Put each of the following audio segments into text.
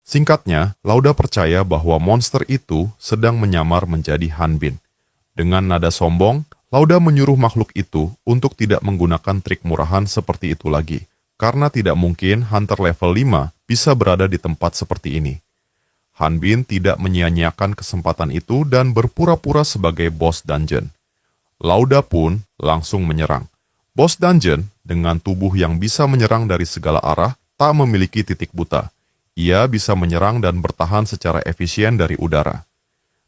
Singkatnya, Lauda percaya bahwa monster itu sedang menyamar menjadi Han Bin. Dengan nada sombong, Lauda menyuruh makhluk itu untuk tidak menggunakan trik murahan seperti itu lagi, karena tidak mungkin hunter level 5 bisa berada di tempat seperti ini. Han Bin tidak menyia-nyiakan kesempatan itu dan berpura-pura sebagai bos dungeon. Lauda pun langsung menyerang. Bos dungeon dengan tubuh yang bisa menyerang dari segala arah tak memiliki titik buta. Ia bisa menyerang dan bertahan secara efisien dari udara.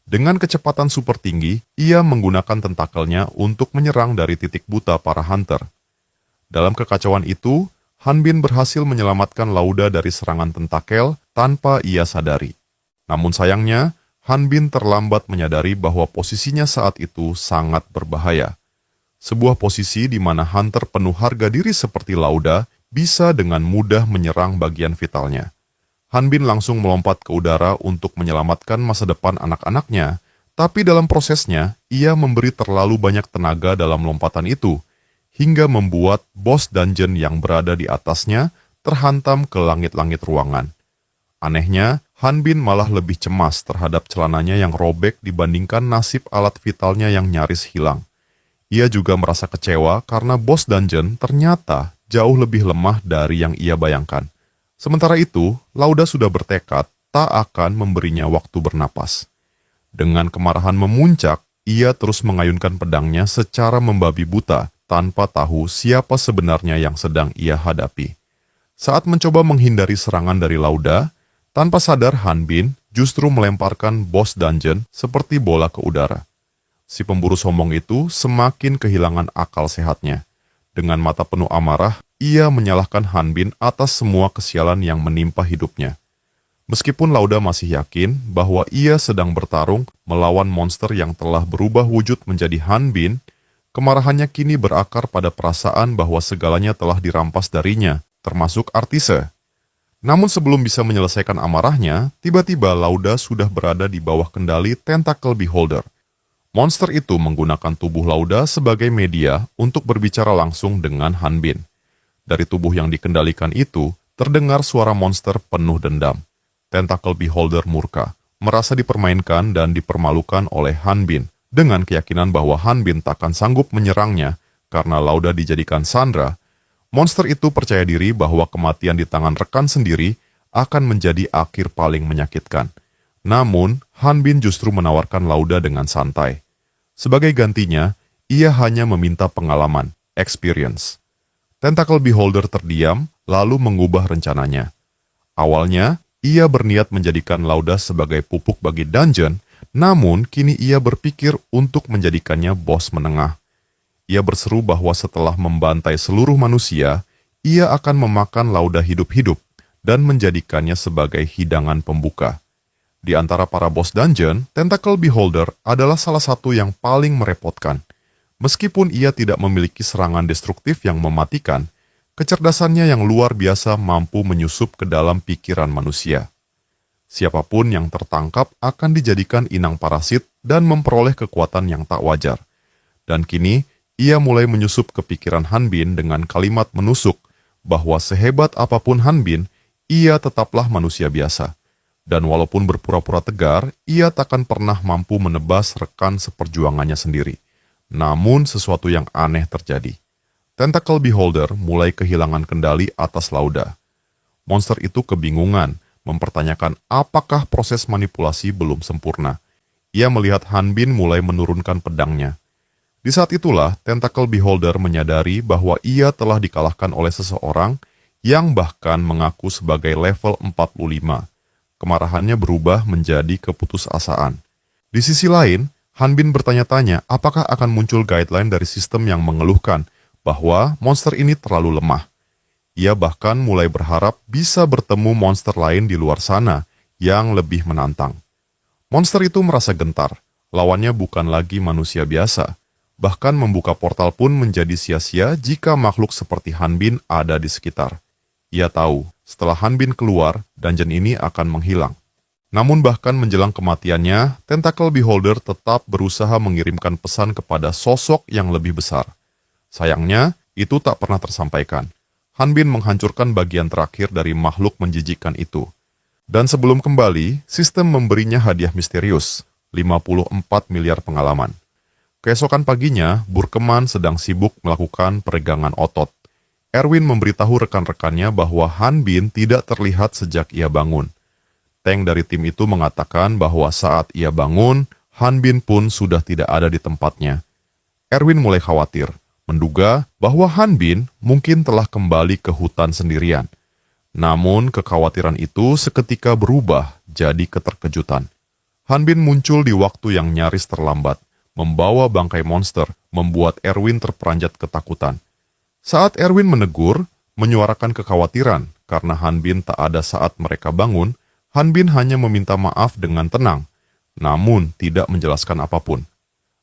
Dengan kecepatan super tinggi, ia menggunakan tentakelnya untuk menyerang dari titik buta para hunter. Dalam kekacauan itu, Han Bin berhasil menyelamatkan Lauda dari serangan tentakel tanpa ia sadari. Namun sayangnya, Han Bin terlambat menyadari bahwa posisinya saat itu sangat berbahaya. Sebuah posisi di mana hunter penuh harga diri seperti Lauda bisa dengan mudah menyerang bagian vitalnya. Han Bin langsung melompat ke udara untuk menyelamatkan masa depan anak-anaknya, tapi dalam prosesnya, ia memberi terlalu banyak tenaga dalam lompatan itu, hingga membuat bos dungeon yang berada di atasnya terhantam ke langit-langit ruangan. Anehnya, Han Bin malah lebih cemas terhadap celananya yang robek dibandingkan nasib alat vitalnya yang nyaris hilang. Ia juga merasa kecewa karena bos dungeon ternyata jauh lebih lemah dari yang ia bayangkan. Sementara itu, Lauda sudah bertekad tak akan memberinya waktu bernapas. Dengan kemarahan memuncak, ia terus mengayunkan pedangnya secara membabi buta tanpa tahu siapa sebenarnya yang sedang ia hadapi. Saat mencoba menghindari serangan dari Lauda, tanpa sadar Han Bin justru melemparkan bos dungeon seperti bola ke udara. Si pemburu sombong itu semakin kehilangan akal sehatnya. Dengan mata penuh amarah, ia menyalahkan Han Bin atas semua kesialan yang menimpa hidupnya. Meskipun Lauda masih yakin bahwa ia sedang bertarung melawan monster yang telah berubah wujud menjadi Han Bin, kemarahannya kini berakar pada perasaan bahwa segalanya telah dirampas darinya, termasuk Artise. Namun sebelum bisa menyelesaikan amarahnya, tiba-tiba Lauda sudah berada di bawah kendali Tentacle Beholder. Monster itu menggunakan tubuh Lauda sebagai media untuk berbicara langsung dengan Han Bin. Dari tubuh yang dikendalikan itu, terdengar suara monster penuh dendam. Tentacle Beholder murka, merasa dipermainkan dan dipermalukan oleh Han Bin, dengan keyakinan bahwa Han Bin takkan sanggup menyerangnya karena Lauda dijadikan sandera. Monster itu percaya diri bahwa kematian di tangan rekan sendiri akan menjadi akhir paling menyakitkan. Namun, Han Bin justru menawarkan Lauda dengan santai. Sebagai gantinya, ia hanya meminta pengalaman, experience. Tentacle Beholder terdiam, lalu mengubah rencananya. Awalnya, ia berniat menjadikan Lauda sebagai pupuk bagi dungeon, namun kini ia berpikir untuk menjadikannya bos menengah. Ia berseru bahwa setelah membantai seluruh manusia, ia akan memakan Lauda hidup-hidup dan menjadikannya sebagai hidangan pembuka. Di antara para bos dungeon, Tentacle Beholder adalah salah satu yang paling merepotkan. Meskipun ia tidak memiliki serangan destruktif yang mematikan, kecerdasannya yang luar biasa mampu menyusup ke dalam pikiran manusia. Siapapun yang tertangkap akan dijadikan inang parasit dan memperoleh kekuatan yang tak wajar. Dan kini, ia mulai menyusup ke pikiran Han Bin dengan kalimat menusuk bahwa sehebat apapun Han Bin, ia tetaplah manusia biasa. Dan walaupun berpura-pura tegar, ia takkan pernah mampu menebas rekan seperjuangannya sendiri. Namun sesuatu yang aneh terjadi. Tentacle Beholder mulai kehilangan kendali atas Lauda. Monster itu kebingungan, mempertanyakan apakah proses manipulasi belum sempurna. Ia melihat Han Bin mulai menurunkan pedangnya. Di saat itulah, Tentacle Beholder menyadari bahwa ia telah dikalahkan oleh seseorang yang bahkan mengaku sebagai level 45. Kemarahannya berubah menjadi keputusasaan. Di sisi lain, Han Bin bertanya-tanya apakah akan muncul guideline dari sistem yang mengeluhkan bahwa monster ini terlalu lemah. Ia bahkan mulai berharap bisa bertemu monster lain di luar sana yang lebih menantang. Monster itu merasa gentar, lawannya bukan lagi manusia biasa. Bahkan membuka portal pun menjadi sia-sia jika makhluk seperti Han Bin ada di sekitar. Ia tahu, setelah Han Bin keluar, dungeon ini akan menghilang. Namun bahkan menjelang kematiannya, Tentacle Beholder tetap berusaha mengirimkan pesan kepada sosok yang lebih besar. Sayangnya, itu tak pernah tersampaikan. Han Bin menghancurkan bagian terakhir dari makhluk menjijikkan itu. Dan sebelum kembali, sistem memberinya hadiah misterius, 54 miliar pengalaman. Keesokan paginya, Burkeman sedang sibuk melakukan peregangan otot. Erwin memberitahu rekan-rekannya bahwa Han Bin tidak terlihat sejak ia bangun. Tank dari tim itu mengatakan bahwa saat ia bangun, Han Bin pun sudah tidak ada di tempatnya. Erwin mulai khawatir, menduga bahwa Han Bin mungkin telah kembali ke hutan sendirian. Namun kekhawatiran itu seketika berubah jadi keterkejutan. Han Bin muncul di waktu yang nyaris terlambat, membawa bangkai monster, membuat Erwin terperanjat ketakutan. Saat Erwin menegur, menyuarakan kekhawatiran karena Han Bin tak ada saat mereka bangun, Han Bin hanya meminta maaf dengan tenang, namun tidak menjelaskan apapun.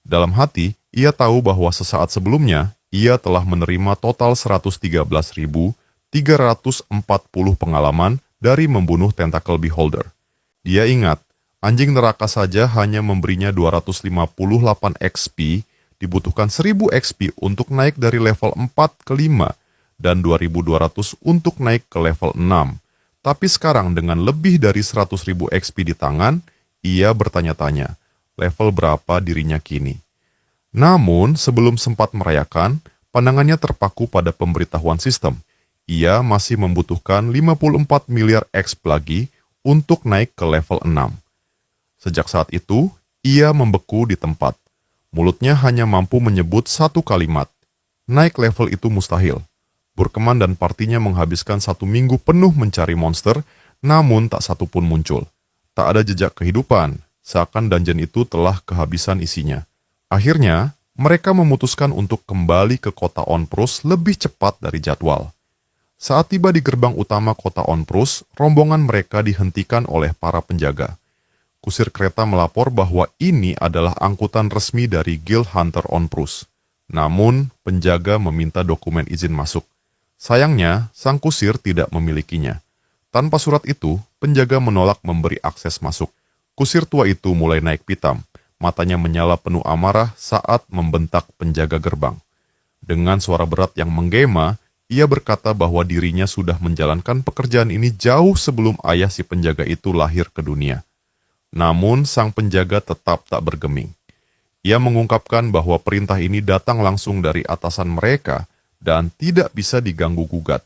Dalam hati, ia tahu bahwa sesaat sebelumnya, ia telah menerima total 113.340 pengalaman dari membunuh Tentacle Beholder. Dia ingat, anjing neraka saja hanya memberinya 258 XP, dibutuhkan 1000 XP untuk naik dari level 4 ke 5, dan 2200 untuk naik ke level 6. Tapi sekarang dengan lebih dari 100.000 XP di tangan, ia bertanya-tanya, level berapa dirinya kini. Namun, sebelum sempat merayakan, pandangannya terpaku pada pemberitahuan sistem. Ia masih membutuhkan 54 miliar XP lagi untuk naik ke level 6. Sejak saat itu, ia membeku di tempat. Mulutnya hanya mampu menyebut satu kalimat. Naik level itu mustahil. Burkeman dan partinya menghabiskan 1 minggu penuh mencari monster, namun tak satu pun muncul. Tak ada jejak kehidupan, seakan dungeon itu telah kehabisan isinya. Akhirnya, mereka memutuskan untuk kembali ke kota Onprus lebih cepat dari jadwal. Saat tiba di gerbang utama kota Onprus, rombongan mereka dihentikan oleh para penjaga. Kusir kereta melapor bahwa ini adalah angkutan resmi dari Guild Hunter Onprus. Namun, penjaga meminta dokumen izin masuk. Sayangnya, sang kusir tidak memilikinya. Tanpa surat itu, penjaga menolak memberi akses masuk. Kusir tua itu mulai naik pitam. Matanya menyala penuh amarah saat membentak penjaga gerbang. Dengan suara berat yang menggema, ia berkata bahwa dirinya sudah menjalankan pekerjaan ini jauh sebelum ayah si penjaga itu lahir ke dunia. Namun, sang penjaga tetap tak bergeming. Ia mengungkapkan bahwa perintah ini datang langsung dari atasan mereka dan tidak bisa diganggu-gugat.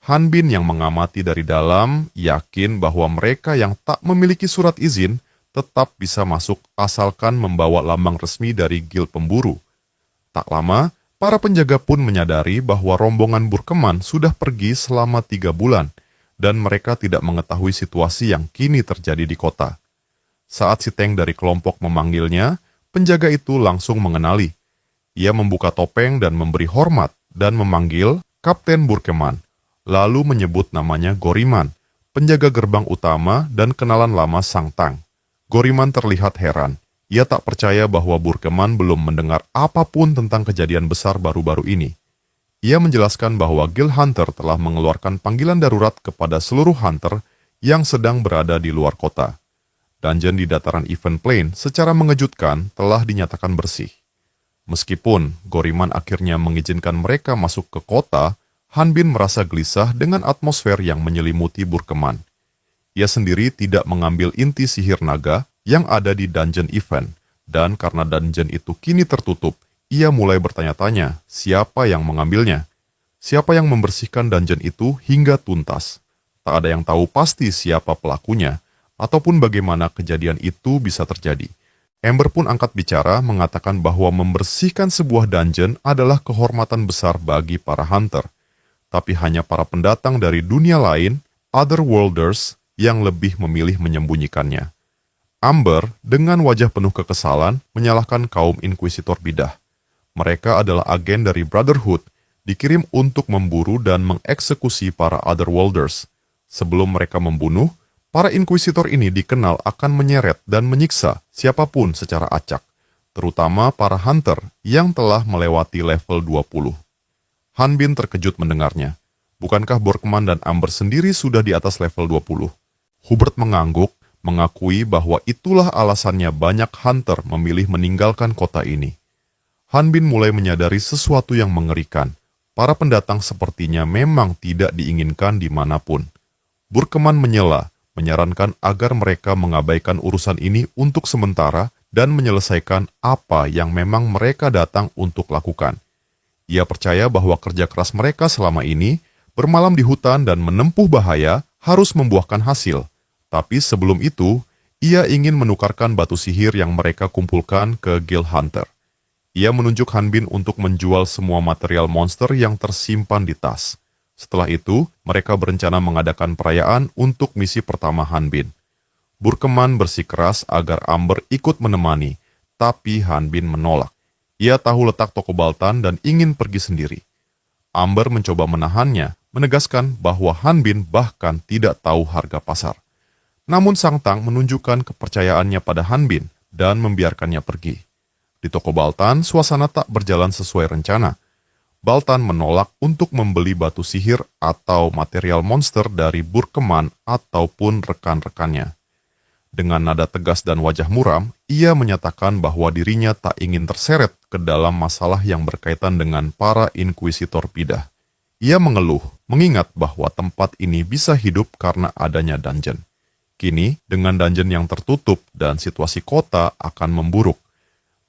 Han Bin yang mengamati dari dalam yakin bahwa mereka yang tak memiliki surat izin tetap bisa masuk asalkan membawa lambang resmi dari Guild Pemburu. Tak lama, para penjaga pun menyadari bahwa rombongan Burkeman sudah pergi selama 3 bulan dan mereka tidak mengetahui situasi yang kini terjadi di kota. Saat si Tank dari kelompok memanggilnya, penjaga itu langsung mengenali. Ia membuka topeng dan memberi hormat dan memanggil Kapten Burkeman, lalu menyebut namanya Goriman, penjaga gerbang utama dan kenalan lama sang Tang. Goriman terlihat heran. Ia tak percaya bahwa Burkeman belum mendengar apapun tentang kejadian besar baru-baru ini. Ia menjelaskan bahwa Guild Hunter telah mengeluarkan panggilan darurat kepada seluruh hunter yang sedang berada di luar kota. Dungeon di dataran Event Plain secara mengejutkan telah dinyatakan bersih. Meskipun Goriman akhirnya mengizinkan mereka masuk ke kota, Han Bin merasa gelisah dengan atmosfer yang menyelimuti Burkeman. Ia sendiri tidak mengambil inti sihir naga yang ada di dungeon event, dan karena dungeon itu kini tertutup, ia mulai bertanya-tanya siapa yang mengambilnya. Siapa yang membersihkan dungeon itu hingga tuntas. Tak ada yang tahu pasti siapa pelakunya, ataupun bagaimana kejadian itu bisa terjadi. Ember pun angkat bicara mengatakan bahwa membersihkan sebuah dungeon adalah kehormatan besar bagi para hunter. Tapi hanya para pendatang dari dunia lain, Otherworlders, yang lebih memilih menyembunyikannya. Amber dengan wajah penuh kekesalan menyalahkan kaum Inquisitor bidah. Mereka adalah agen dari Brotherhood, dikirim untuk memburu dan mengeksekusi para Otherworlders. Sebelum mereka membunuh, para Inquisitor ini dikenal akan menyeret dan menyiksa siapapun secara acak, terutama para hunter yang telah melewati level 20. Han Bin terkejut mendengarnya. Bukankah Burkeman dan Amber sendiri sudah di atas level 20? Hubert mengangguk, mengakui bahwa itulah alasannya banyak hunter memilih meninggalkan kota ini. Han Bin mulai menyadari sesuatu yang mengerikan. Para pendatang sepertinya memang tidak diinginkan dimanapun. Burkeman menyela, menyarankan agar mereka mengabaikan urusan ini untuk sementara dan menyelesaikan apa yang memang mereka datang untuk lakukan. Ia percaya bahwa kerja keras mereka selama ini, bermalam di hutan dan menempuh bahaya, harus membuahkan hasil. Tapi sebelum itu, ia ingin menukarkan batu sihir yang mereka kumpulkan ke Guild Hunter. Ia menunjuk Han Bin untuk menjual semua material monster yang tersimpan di tas. Setelah itu, mereka berencana mengadakan perayaan untuk misi pertama Han Bin. Burkeman bersikeras agar Amber ikut menemani, tapi Han Bin menolak. Ia tahu letak toko Baltan dan ingin pergi sendiri. Amber mencoba menahannya, menegaskan bahwa Han Bin bahkan tidak tahu harga pasar. Namun Sang Tang menunjukkan kepercayaannya pada Han Bin dan membiarkannya pergi. Di toko Baltan, suasana tak berjalan sesuai rencana. Baltan menolak untuk membeli batu sihir atau material monster dari Burkeman ataupun rekan-rekannya. Dengan nada tegas dan wajah muram, ia menyatakan bahwa dirinya tak ingin terseret ke dalam masalah yang berkaitan dengan para inkuisitor bidah. Ia mengeluh, mengingat bahwa tempat ini bisa hidup karena adanya dungeon. Kini, dengan dungeon yang tertutup dan situasi kota akan memburuk.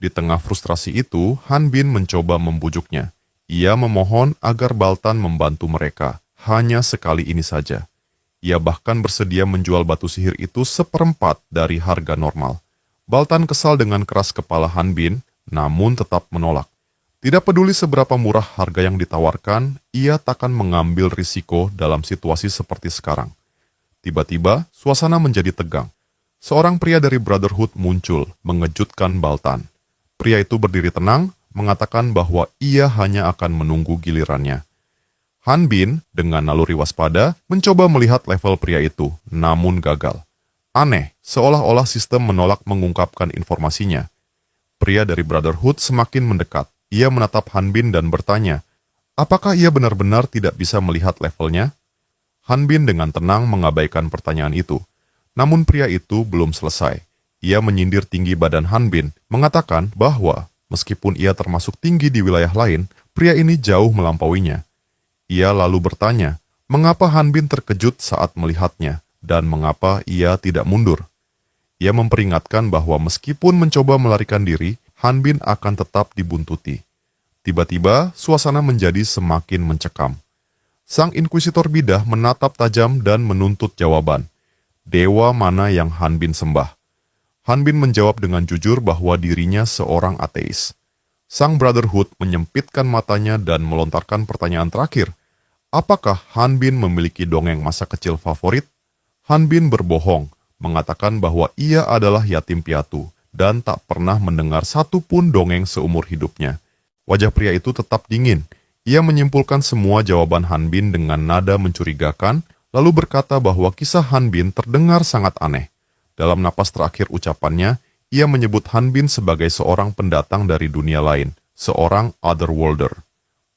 Di tengah frustrasi itu, Han Bin mencoba membujuknya. Ia memohon agar Baltan membantu mereka, hanya sekali ini saja. Ia bahkan bersedia menjual batu sihir itu 1/4 dari harga normal. Baltan kesal dengan keras kepala Han Bin, namun tetap menolak. Tidak peduli seberapa murah harga yang ditawarkan, ia takkan mengambil risiko dalam situasi seperti sekarang. Tiba-tiba, suasana menjadi tegang. Seorang pria dari Brotherhood muncul, mengejutkan Baltan. Pria itu berdiri tenang, mengatakan bahwa ia hanya akan menunggu gilirannya. Han Bin, dengan naluri waspada, mencoba melihat level pria itu, namun gagal. Aneh, seolah-olah sistem menolak mengungkapkan informasinya. Pria dari Brotherhood semakin mendekat. Ia menatap Han Bin dan bertanya, apakah ia benar-benar tidak bisa melihat levelnya? Han Bin dengan tenang mengabaikan pertanyaan itu. Namun pria itu belum selesai. Ia menyindir tinggi badan Han Bin, mengatakan bahwa meskipun ia termasuk tinggi di wilayah lain, pria ini jauh melampauinya. Ia lalu bertanya, mengapa Han Bin terkejut saat melihatnya, dan mengapa ia tidak mundur. Ia memperingatkan bahwa meskipun mencoba melarikan diri, Han Bin akan tetap dibuntuti. Tiba-tiba, suasana menjadi semakin mencekam. Sang Inkuisitor bidah menatap tajam dan menuntut jawaban. Dewa mana yang Han Bin sembah? Han Bin menjawab dengan jujur bahwa dirinya seorang ateis. Sang Brotherhood menyempitkan matanya dan melontarkan pertanyaan terakhir. Apakah Han Bin memiliki dongeng masa kecil favorit? Han Bin berbohong, mengatakan bahwa ia adalah yatim piatu dan tak pernah mendengar satu pun dongeng seumur hidupnya. Wajah pria itu tetap dingin. Ia menyimpulkan semua jawaban Han Bin dengan nada mencurigakan, lalu berkata bahwa kisah Han Bin terdengar sangat aneh. Dalam napas terakhir ucapannya, ia menyebut Han Bin sebagai seorang pendatang dari dunia lain, seorang otherworlder.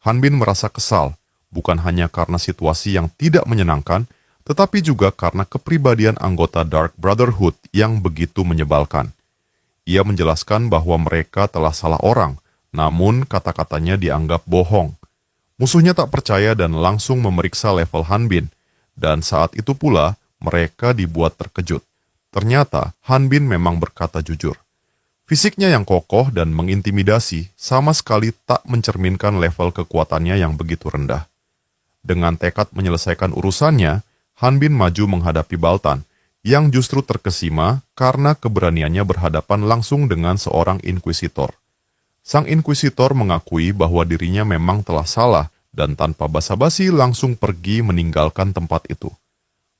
Han Bin merasa kesal, bukan hanya karena situasi yang tidak menyenangkan, tetapi juga karena kepribadian anggota Dark Brotherhood yang begitu menyebalkan. Ia menjelaskan bahwa mereka telah salah orang, namun kata-katanya dianggap bohong. Musuhnya tak percaya dan langsung memeriksa level Han Bin, dan saat itu pula mereka dibuat terkejut. Ternyata Han Bin memang berkata jujur. Fisiknya yang kokoh dan mengintimidasi sama sekali tak mencerminkan level kekuatannya yang begitu rendah. Dengan tekad menyelesaikan urusannya, Han Bin maju menghadapi Baltan, yang justru terkesima karena keberaniannya berhadapan langsung dengan seorang inkuisitor. Sang inkuisitor mengakui bahwa dirinya memang telah salah dan tanpa basa-basi langsung pergi meninggalkan tempat itu.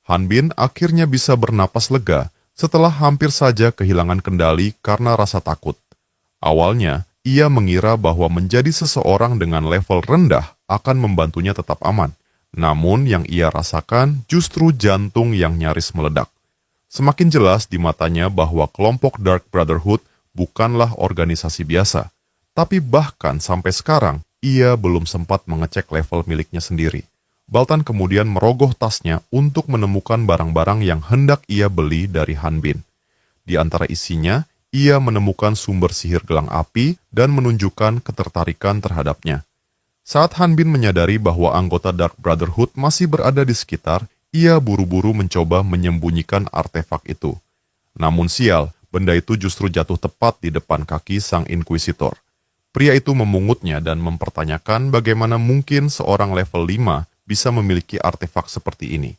Han Bin akhirnya bisa bernapas lega setelah hampir saja kehilangan kendali karena rasa takut. Awalnya, ia mengira bahwa menjadi seseorang dengan level rendah akan membantunya tetap aman. Namun yang ia rasakan justru jantung yang nyaris meledak. Semakin jelas di matanya bahwa kelompok Dark Brotherhood bukanlah organisasi biasa. Tapi bahkan sampai sekarang, ia belum sempat mengecek level miliknya sendiri. Baltan kemudian merogoh tasnya untuk menemukan barang-barang yang hendak ia beli dari Han Bin. Di antara isinya, ia menemukan sumber sihir gelang api dan menunjukkan ketertarikan terhadapnya. Saat Han Bin menyadari bahwa anggota Dark Brotherhood masih berada di sekitar, ia buru-buru mencoba menyembunyikan artefak itu. Namun sial, benda itu justru jatuh tepat di depan kaki sang inkuisitor. Pria itu memungutnya dan mempertanyakan bagaimana mungkin seorang level 5 bisa memiliki artefak seperti ini.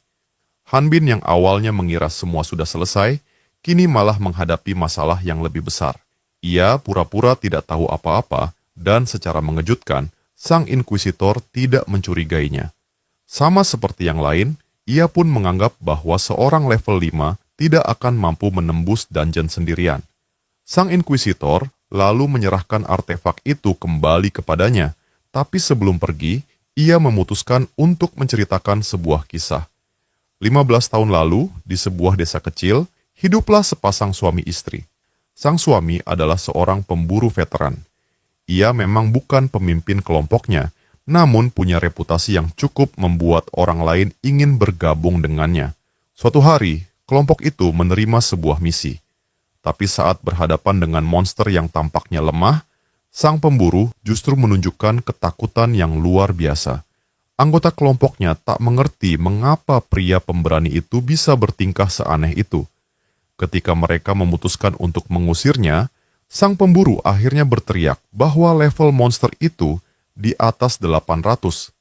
Han Bin yang awalnya mengira semua sudah selesai, kini malah menghadapi masalah yang lebih besar. Ia pura-pura tidak tahu apa-apa dan secara mengejutkan, sang inkuisitor tidak mencurigainya. Sama seperti yang lain, ia pun menganggap bahwa seorang level 5 tidak akan mampu menembus dungeon sendirian. Sang inkuisitor lalu menyerahkan artefak itu kembali kepadanya, tapi sebelum pergi, ia memutuskan untuk menceritakan sebuah kisah. 15 tahun lalu, di sebuah desa kecil, hiduplah sepasang suami istri. Sang suami adalah seorang pemburu veteran. Ia memang bukan pemimpin kelompoknya, namun punya reputasi yang cukup membuat orang lain ingin bergabung dengannya. Suatu hari, kelompok itu menerima sebuah misi. Tapi saat berhadapan dengan monster yang tampaknya lemah, sang pemburu justru menunjukkan ketakutan yang luar biasa. Anggota kelompoknya tak mengerti mengapa pria pemberani itu bisa bertingkah seaneh itu. Ketika mereka memutuskan untuk mengusirnya, sang pemburu akhirnya berteriak bahwa level monster itu di atas 800.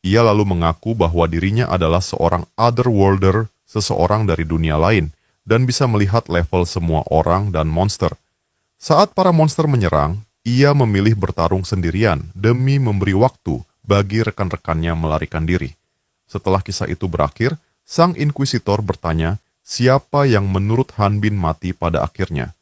Ia lalu mengaku bahwa dirinya adalah seorang otherworlder, seseorang dari dunia lain, dan bisa melihat level semua orang dan monster. Saat para monster menyerang, ia memilih bertarung sendirian demi memberi waktu bagi rekan-rekannya melarikan diri. Setelah kisah itu berakhir, sang inkuisitor bertanya siapa yang menurut Han Bin mati pada akhirnya.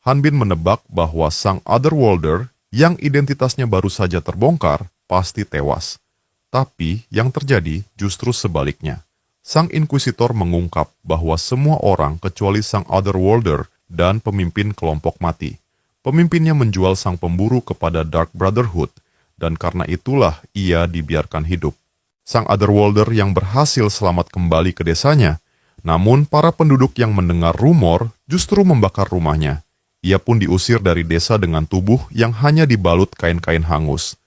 Han Bin menebak bahwa sang otherworlder yang identitasnya baru saja terbongkar pasti tewas. Tapi yang terjadi justru sebaliknya. Sang inkuisitor mengungkap bahwa semua orang kecuali sang otherworlder dan pemimpin kelompok mati. Pemimpinnya menjual sang pemburu kepada Dark Brotherhood, dan karena itulah ia dibiarkan hidup. Sang otherworlder yang berhasil selamat kembali ke desanya, namun para penduduk yang mendengar rumor justru membakar rumahnya. Ia pun diusir dari desa dengan tubuh yang hanya dibalut kain-kain hangus.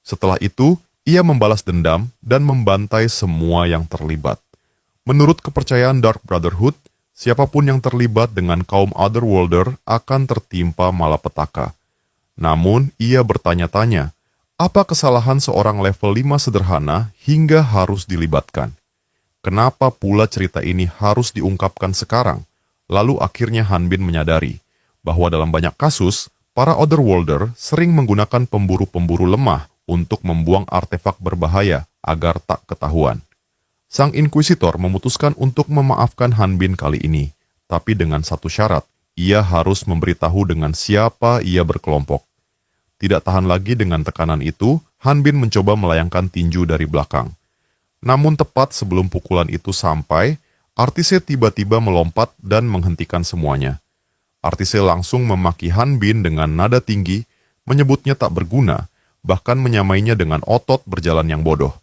Setelah itu, ia membalas dendam dan membantai semua yang terlibat. Menurut kepercayaan Dark Brotherhood, siapapun yang terlibat dengan kaum otherworlder akan tertimpa malapetaka. Namun, ia bertanya-tanya, apa kesalahan seorang level 5 sederhana hingga harus dilibatkan? Kenapa pula cerita ini harus diungkapkan sekarang? Lalu akhirnya Han Bin menyadari bahwa dalam banyak kasus, para otherworlder sering menggunakan pemburu-pemburu lemah untuk membuang artefak berbahaya agar tak ketahuan. Sang inkuisitor memutuskan untuk memaafkan Han Bin kali ini, tapi dengan satu syarat, ia harus memberitahu dengan siapa ia berkelompok. Tidak tahan lagi dengan tekanan itu, Han Bin mencoba melayangkan tinju dari belakang. Namun tepat sebelum pukulan itu sampai, Artise tiba-tiba melompat dan menghentikan semuanya. Artise langsung memaki Han Bin dengan nada tinggi, menyebutnya tak berguna, bahkan menyamainya dengan otot berjalan yang bodoh.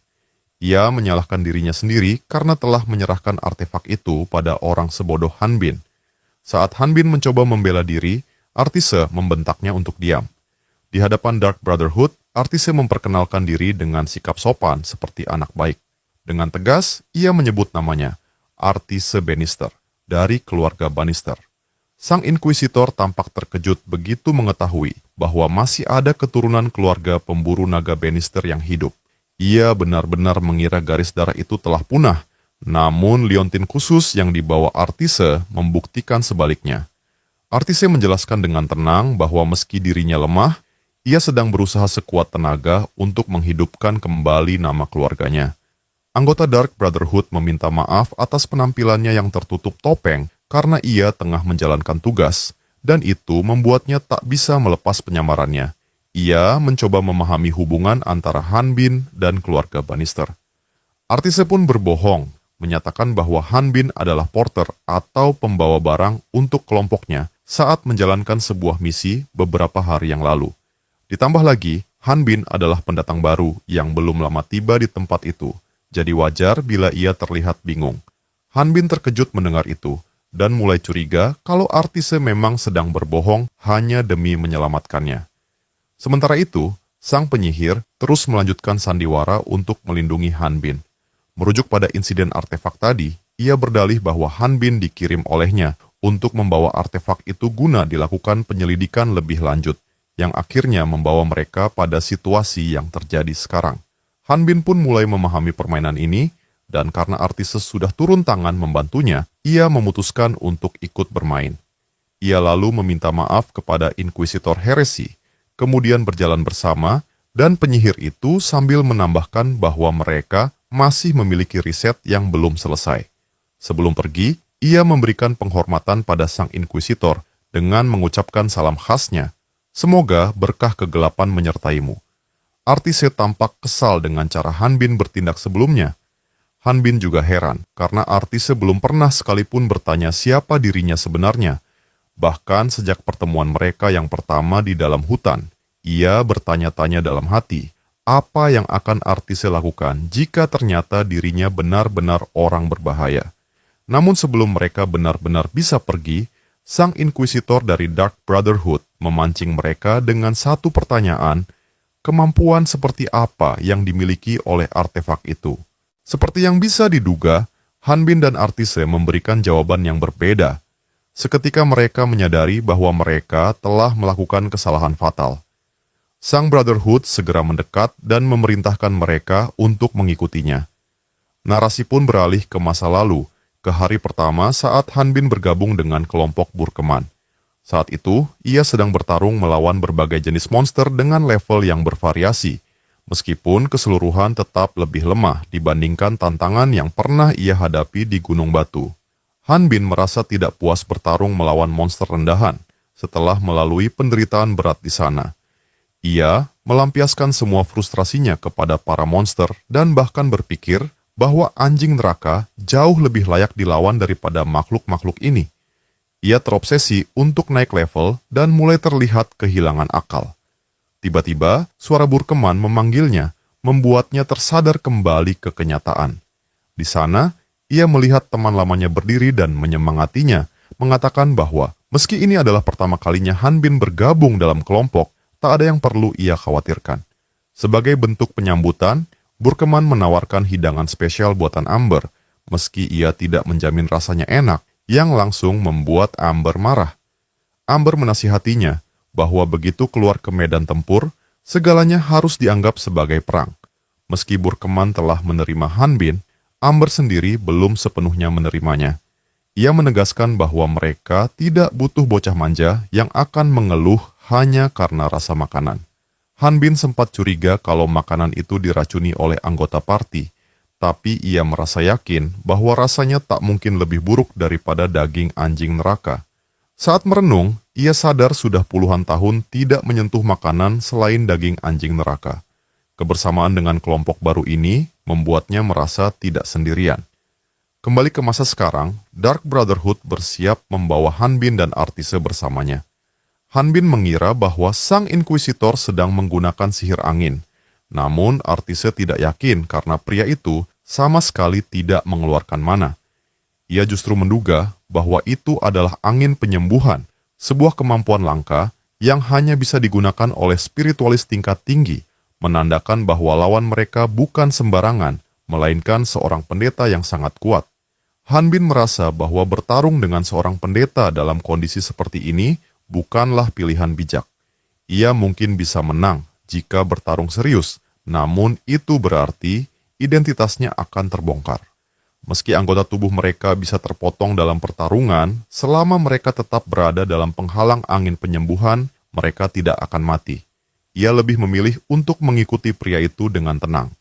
Ia menyalahkan dirinya sendiri karena telah menyerahkan artefak itu pada orang sebodoh Han Bin. Saat Han Bin mencoba membela diri, Artise membentaknya untuk diam. Di hadapan Dark Brotherhood, Artise memperkenalkan diri dengan sikap sopan seperti anak baik. Dengan tegas, ia menyebut namanya, Artise Bannister, dari keluarga Bannister. Sang inkuisitor tampak terkejut begitu mengetahui bahwa masih ada keturunan keluarga pemburu naga Bannister yang hidup. Ia benar-benar mengira garis darah itu telah punah, namun liontin khusus yang dibawa Artise membuktikan sebaliknya. Artise menjelaskan dengan tenang bahwa meski dirinya lemah, ia sedang berusaha sekuat tenaga untuk menghidupkan kembali nama keluarganya. Anggota Dark Brotherhood meminta maaf atas penampilannya yang tertutup topeng karena ia tengah menjalankan tugas, dan itu membuatnya tak bisa melepas penyamarannya. Ia mencoba memahami hubungan antara Han Bin dan keluarga Bannister. Artise pun berbohong, menyatakan bahwa Han Bin adalah porter atau pembawa barang untuk kelompoknya saat menjalankan sebuah misi beberapa hari yang lalu. Ditambah lagi, Han Bin adalah pendatang baru yang belum lama tiba di tempat itu. Jadi wajar bila ia terlihat bingung. Han Bin terkejut mendengar itu, dan mulai curiga kalau Artise memang sedang berbohong hanya demi menyelamatkannya. Sementara itu, sang penyihir terus melanjutkan sandiwara untuk melindungi Han Bin. Merujuk pada insiden artefak tadi, ia berdalih bahwa Han Bin dikirim olehnya untuk membawa artefak itu guna dilakukan penyelidikan lebih lanjut, yang akhirnya membawa mereka pada situasi yang terjadi sekarang. Han Bin pun mulai memahami permainan ini, dan karena Artises sudah turun tangan membantunya, ia memutuskan untuk ikut bermain. Ia lalu meminta maaf kepada Inquisitor Heresy, kemudian berjalan bersama, dan penyihir itu sambil menambahkan bahwa mereka masih memiliki riset yang belum selesai. Sebelum pergi, ia memberikan penghormatan pada sang Inquisitor dengan mengucapkan salam khasnya, "Semoga berkah kegelapan menyertaimu." Artise tampak kesal dengan cara Han Bin bertindak sebelumnya. Han Bin juga heran karena Artise belum pernah sekalipun bertanya siapa dirinya sebenarnya. Bahkan sejak pertemuan mereka yang pertama di dalam hutan, ia bertanya-tanya dalam hati, apa yang akan Artise lakukan jika ternyata dirinya benar-benar orang berbahaya. Namun sebelum mereka benar-benar bisa pergi, sang Inquisitor dari Dark Brotherhood memancing mereka dengan satu pertanyaan, kemampuan seperti apa yang dimiliki oleh artefak itu. Seperti yang bisa diduga, Han Bin dan Artise memberikan jawaban yang berbeda. Seketika mereka menyadari bahwa mereka telah melakukan kesalahan fatal. Sang Brotherhood segera mendekat dan memerintahkan mereka untuk mengikutinya. Narasi pun beralih ke masa lalu, ke hari pertama saat Han Bin bergabung dengan kelompok Burkeman. Saat itu, ia sedang bertarung melawan berbagai jenis monster dengan level yang bervariasi, meskipun keseluruhan tetap lebih lemah dibandingkan tantangan yang pernah ia hadapi di Gunung Batu. Han Bin merasa tidak puas bertarung melawan monster rendahan setelah melalui penderitaan berat di sana. Ia melampiaskan semua frustrasinya kepada para monster dan bahkan berpikir bahwa anjing neraka jauh lebih layak dilawan daripada makhluk-makhluk ini. Ia terobsesi untuk naik level dan mulai terlihat kehilangan akal. Tiba-tiba, suara Burkeman memanggilnya, membuatnya tersadar kembali ke kenyataan. Di sana, ia melihat teman lamanya berdiri dan menyemangatinya, mengatakan bahwa meski ini adalah pertama kalinya Han Bin bergabung dalam kelompok, tak ada yang perlu ia khawatirkan. Sebagai bentuk penyambutan, Burkeman menawarkan hidangan spesial buatan Amber, meski ia tidak menjamin rasanya enak, yang langsung membuat Amber marah. Amber menasihatinya bahwa begitu keluar ke medan tempur, segalanya harus dianggap sebagai perang. Meski Burkeman telah menerima Han Bin, Amber sendiri belum sepenuhnya menerimanya. Ia menegaskan bahwa mereka tidak butuh bocah manja yang akan mengeluh hanya karena rasa makanan. Han Bin sempat curiga kalau makanan itu diracuni oleh anggota party, tapi ia merasa yakin bahwa rasanya tak mungkin lebih buruk daripada daging anjing neraka. Saat merenung, ia sadar sudah puluhan tahun tidak menyentuh makanan selain daging anjing neraka. Kebersamaan dengan kelompok baru ini membuatnya merasa tidak sendirian. Kembali ke masa sekarang, Dark Brotherhood bersiap membawa Han Bin dan Artise bersamanya. Han Bin mengira bahwa sang Inquisitor sedang menggunakan sihir angin. Namun Artise tidak yakin karena pria itu sama sekali tidak mengeluarkan mana. Ia justru menduga bahwa itu adalah angin penyembuhan, sebuah kemampuan langka yang hanya bisa digunakan oleh spiritualis tingkat tinggi, menandakan bahwa lawan mereka bukan sembarangan, melainkan seorang pendeta yang sangat kuat. Han Bin merasa bahwa bertarung dengan seorang pendeta dalam kondisi seperti ini bukanlah pilihan bijak. Ia mungkin bisa menang jika bertarung serius, namun itu berarti identitasnya akan terbongkar. Meski anggota tubuh mereka bisa terpotong dalam pertarungan, selama mereka tetap berada dalam penghalang angin penyembuhan, mereka tidak akan mati. Ia lebih memilih untuk mengikuti pria itu dengan tenang.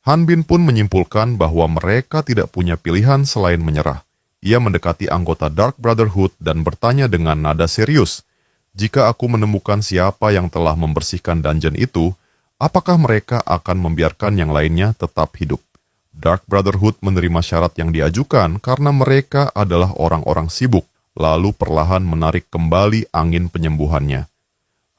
Han Bin pun menyimpulkan bahwa mereka tidak punya pilihan selain menyerah. Ia mendekati anggota Dark Brotherhood dan bertanya dengan nada serius, "Jika aku menemukan siapa yang telah membersihkan dungeon itu, apakah mereka akan membiarkan yang lainnya tetap hidup?" Dark Brotherhood menerima syarat yang diajukan karena mereka adalah orang-orang sibuk, lalu perlahan menarik kembali angin penyembuhannya.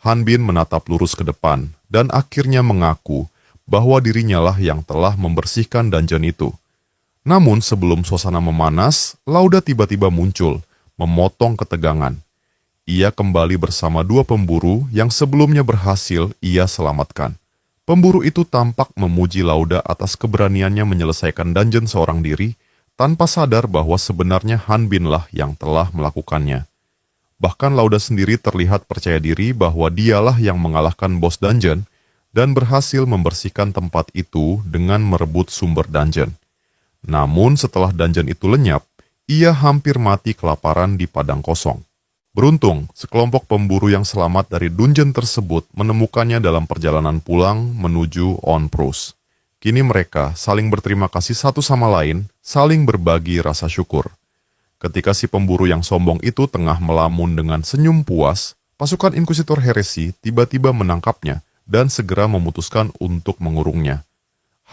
Han Bin menatap lurus ke depan dan akhirnya mengaku bahwa dirinya lah yang telah membersihkan dungeon itu. Namun sebelum suasana memanas, Lauda tiba-tiba muncul, memotong ketegangan. Ia kembali bersama dua pemburu yang sebelumnya berhasil ia selamatkan. Pemburu itu tampak memuji Lauda atas keberaniannya menyelesaikan dungeon seorang diri, tanpa sadar bahwa sebenarnya Han Bin lah yang telah melakukannya. Bahkan Lauda sendiri terlihat percaya diri bahwa dialah yang mengalahkan bos dungeon dan berhasil membersihkan tempat itu dengan merebut sumber dungeon. Namun setelah dungeon itu lenyap, ia hampir mati kelaparan di padang kosong. Beruntung, sekelompok pemburu yang selamat dari dungeon tersebut menemukannya dalam perjalanan pulang menuju Onprus. Kini mereka saling berterima kasih satu sama lain, saling berbagi rasa syukur. Ketika si pemburu yang sombong itu tengah melamun dengan senyum puas, pasukan Inkusitor Heresi tiba-tiba menangkapnya dan segera memutuskan untuk mengurungnya.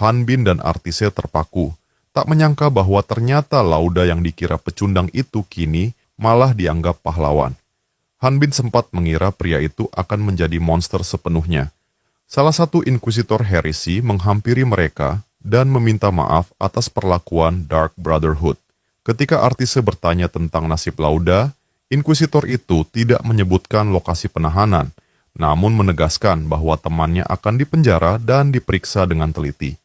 Han Bin dan Artise terpaku, tak menyangka bahwa ternyata Lauda yang dikira pecundang itu kini malah dianggap pahlawan. Han Bin sempat mengira pria itu akan menjadi monster sepenuhnya. Salah satu Inkusitor Heresi menghampiri mereka dan meminta maaf atas perlakuan Dark Brotherhood. Ketika Artise bertanya tentang nasib Lauda, Inkusitor itu tidak menyebutkan lokasi penahanan, namun menegaskan bahwa temannya akan dipenjara dan diperiksa dengan teliti.